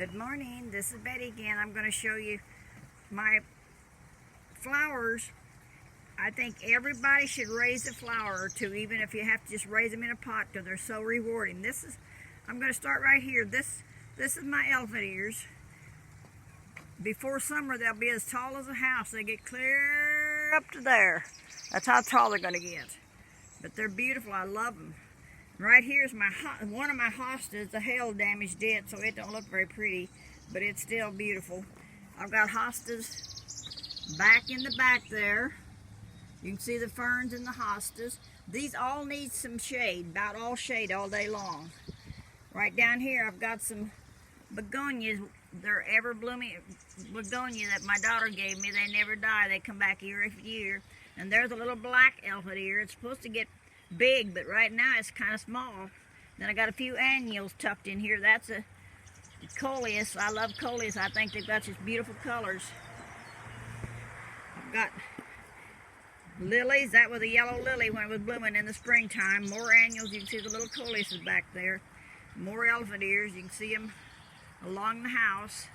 Good morning, this is Betty again. I'm going to show you my flowers. I think everybody should raise a flower or two, even if you have to just raise them in a pot, because they're so rewarding. I'm going to start right here. This is my elephant ears. Before summer, they'll be as tall as a house. They get clear up to there. That's how tall they're going to get. But they're beautiful. I love them. Right here is one of my hostas. The hail damaged it, so it don't look very pretty, but it's still beautiful. I've got hostas back in the back there. You can see the ferns in the hostas. These all need some shade, about all shade all day long. Right down here, I've got some begonias. They're ever-blooming begonia that my daughter gave me. They never die. They come back year after year. And there's a little black elephant ear. It's supposed to get big, but right now it's kind of small. Then I got a few annuals tucked in here. That's a coleus. I love coleus. I think they've got just beautiful colors. I've got lilies. That was a yellow lily when it was blooming in the springtime. More annuals. You can see the little coleuses back there. More elephant ears. You can see them along the house.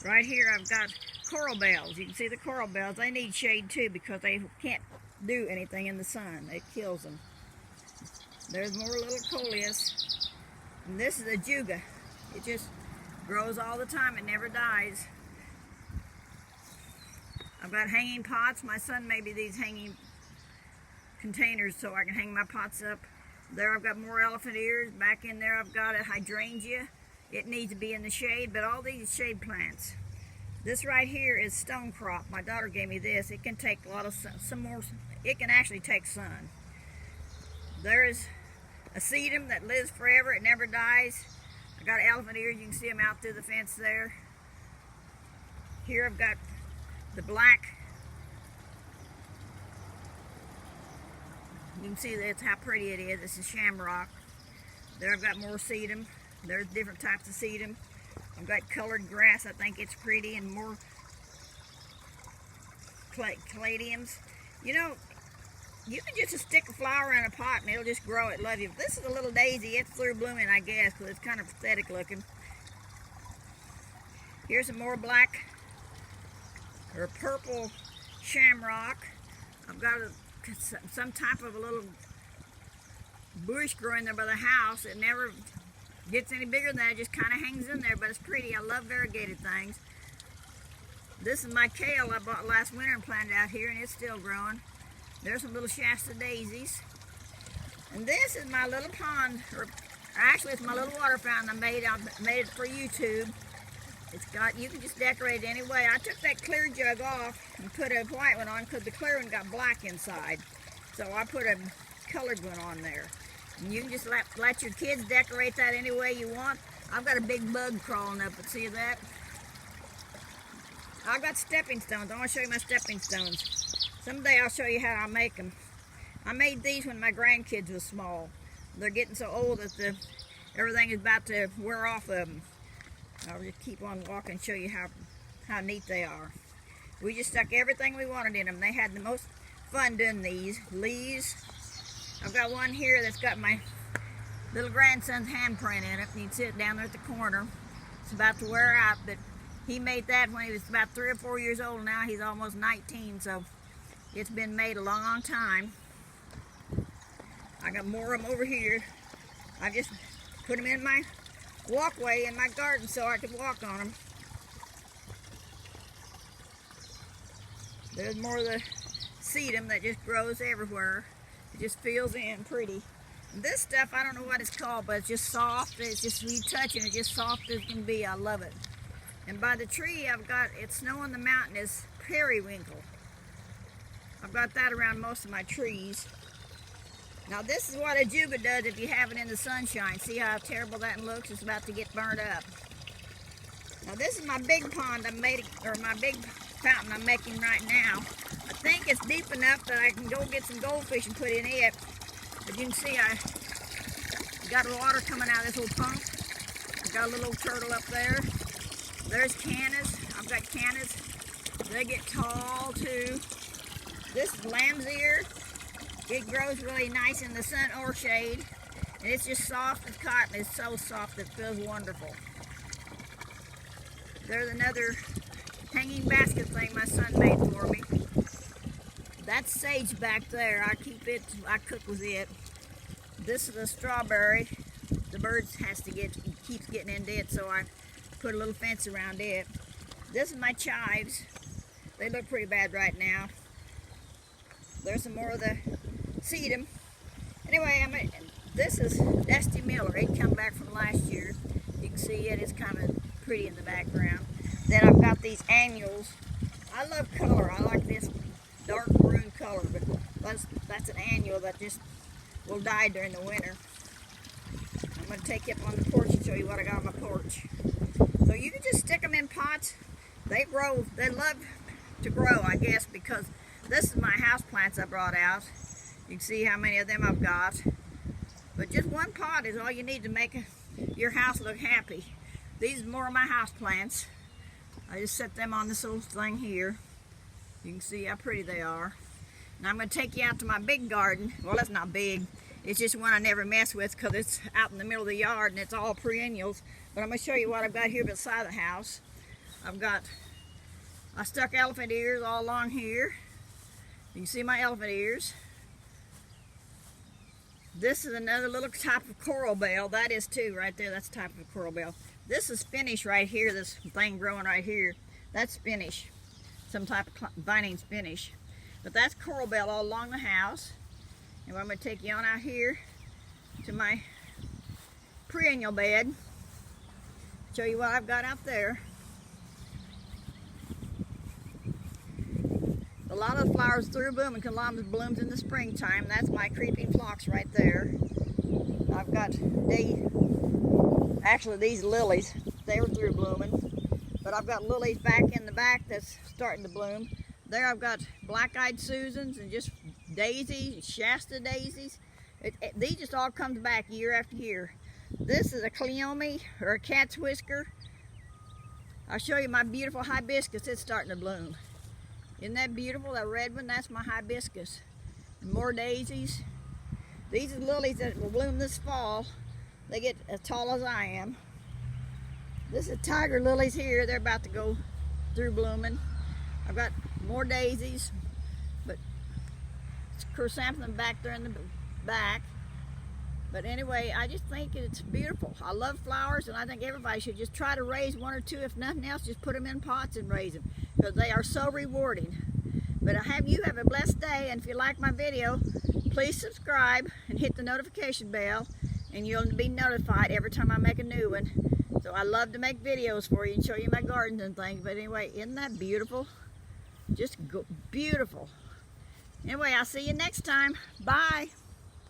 Right here I've got coral bells. You can see the coral bells. They need shade too because they can't do anything in the sun. It kills them. There's more little coleus. And this is a juga. It just grows all the time. It never dies. I've got hanging pots. My son made me these hanging containers so I can hang my pots up. There I've got more elephant ears. Back in there I've got a hydrangea. It needs to be in the shade, but all these shade plants. This right here is stone crop. My daughter gave me this. It can take a lot of sun, it can actually take sun. There is a sedum that lives forever. It never dies. I got elephant ears. You can see them out through the fence there. Here I've got the black. You can see that's how pretty it is. This is shamrock. There I've got more sedum. There's different types of sedum. I've got colored grass. I think it's pretty, and more caladiums. You know, you can just stick a flower in a pot and it'll just grow it. Love you. This is a little daisy. It's through blooming, I guess, because it's kind of pathetic looking. Here's some more black or purple shamrock. I've got some type of a little bush growing there by the house. It never gets any bigger than that. It just kind of hangs in there, but it's pretty. I love variegated things. This is my kale I bought last winter and planted out here, and it's still growing. There's some little Shasta daisies. And this is my little pond, or actually it's my little water fountain I made it for YouTube. It's got, you can just decorate it any way. I took that clear jug off and put a white one on because the clear one got black inside. So I put a colored one on there. And you can just let your kids decorate that any way you want. I've got a big bug crawling up it. See that? I've got stepping stones. I want to show you my stepping stones. Someday I'll show you how I make them. I made these when my grandkids were small. They're getting so old that everything is about to wear off of them. I'll just keep on walking and show you how neat they are. We just stuck everything we wanted in them. They had the most fun doing these. Leaves. I've got one here that's got my little grandson's handprint in it. You can see it down there at the corner. It's about to wear out, but he made that when he was about 3 or 4 years old. Now he's almost 19, so it's been made a long time. I got more of them over here. I just put them in my walkway in my garden so I could walk on them. There's more of the sedum that just grows everywhere. It just feels in pretty. And this stuff, I don't know what it's called, but it's just soft. It's just, you touch it, it's just soft as can be. I love it. And by the tree, I've got, it's snow on the mountain, is periwinkle. I've got that around most of my trees. Now this is what a juga does if you have it in the sunshine. See how terrible that looks? It's about to get burned up. Now this is my big pond I made, or my big fountain I'm making right now. I think it's deep enough that I can go get some goldfish and put in it. But you can see I got water coming out of this little pump. I got a little turtle up there. There's cannas. I've got cannas. They get tall too. This is lamb's ear. It grows really nice in the sun or shade. And it's just soft as cotton. It's so soft it feels wonderful. There's another hanging basket thing my son made for me. That's sage back there. I cook with it. This is a strawberry. The birds keeps getting into it, so I put a little fence around it. This is my chives. They look pretty bad right now. There's some more of the sedum. Anyway, this is Dusty Miller. It come back from last year. You can see it. It's kind of pretty in the background. Then I've got these annuals. I love color. I like this dark maroon color, but that's an annual that just will die during the winter. I'm going to take you up on the porch and show you what I got on my porch. So you can just stick them in pots. They grow. They love to grow, I guess, because this is my house plants I brought out. You can see how many of them I've got. But just one pot is all you need to make your house look happy. These are more of my house plants. I just set them on this little thing here. You can see how pretty they are. And I'm going to take you out to my big garden. Well, it's not big. It's just one I never mess with because it's out in the middle of the yard and it's all perennials. But I'm going to show you what I've got here beside the house. I stuck elephant ears all along here. You can see my elephant ears. This is another little type of coral bell. That is too, right there. That's a type of coral bell. This is spinach right here, this thing growing right here. That's spinach, some type of vining spinach. But that's coral bell all along the house. And I'm going to take you on out here to my perennial bed. Show you what I've got out there. A lot of the flowers through bloom and calamus blooms in the springtime. That's my creeping phlox right there. I've got these lilies, they were through blooming. But I've got lilies back in the back that's starting to bloom. There I've got black-eyed Susans and just daisies, Shasta daisies. These just all comes back year after year. This is a cleome or a cat's whisker. I'll show you my beautiful hibiscus. It's starting to bloom. Isn't that beautiful? That red one, that's my hibiscus. And more daisies. These are lilies that will bloom this fall. They get as tall as I am. This is tiger lilies here. They're about to go through blooming. I've got more daisies, but it's chrysanthemum back there in the back. But anyway, I just think it's beautiful. I love flowers, and I think everybody should just try to raise one or two. If nothing else, just put them in pots and raise them, because they are so rewarding. But you have a blessed day, and if you like my video, please subscribe and hit the notification bell, and you'll be notified every time I make a new one. So I love to make videos for you and show you my gardens and things. But anyway, isn't that beautiful? Just beautiful. Anyway, I'll see you next time. Bye.